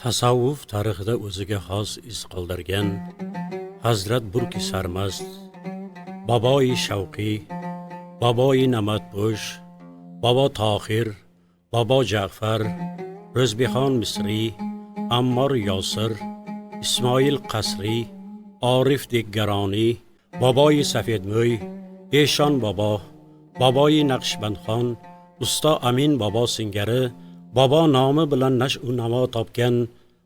Tasavvuf tarixida o'ziga xos iz qoldirgan Hazrat Burki Sarmast, Boboi Shavqi, Boboi Namatpo'sh, Bobo Tohir, Bobo Ja'far, Ro'zbixon Misri, Ammor Yosir, Ismoil Qasri, Orif Deggaroni, Boboi Safedmo'y, Eshon Bobo, Boboi Naqshbandxon, Usto Amin Bobo singari Bobo nomi bilan nash'u namo topgan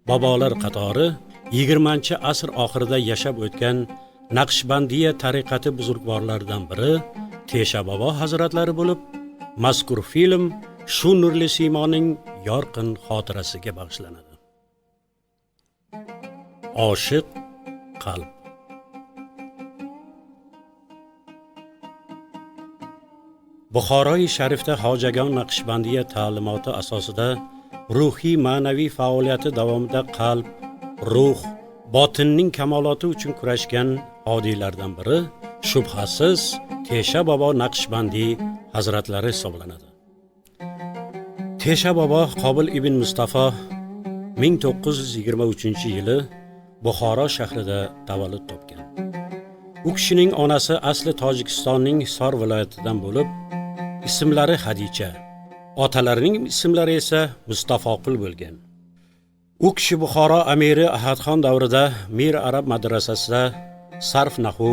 bobolar qatori 20-asr oxirida yashab o'tgan Naqshbandiya tariqati buzurgvorlaridan biri Tesha Bobo hazratlari bo'lib, mazkur film shu nurli siymoning yorqin xotirasiga bag'ishlanadi. Oshiq qalb. Buxoroi Sharifda Hojagon Naqshbandiya ta'limoti asosida ruhiy ma'naviy faoliyati davomida qalb, ruh, botinning kamoloti uchun kurashgan hodiylardan biri shubhasiz Tesha Bobo Naqshbandi hazratlari hisoblanadi. Tesha Bobo Qobil ibn Mustafa 1923-yili Buxoro shahrida tavallud topgan. U kishining onasi asli Tojikistonning Hisor viloyatidan bo'lib, ismlari Hadicha, otalarining ismlari esa Mustafoqul bo'lgan. U kishi Buxoro amiri Ahadxon davrida Mir Arab madrasasida sarf nahvu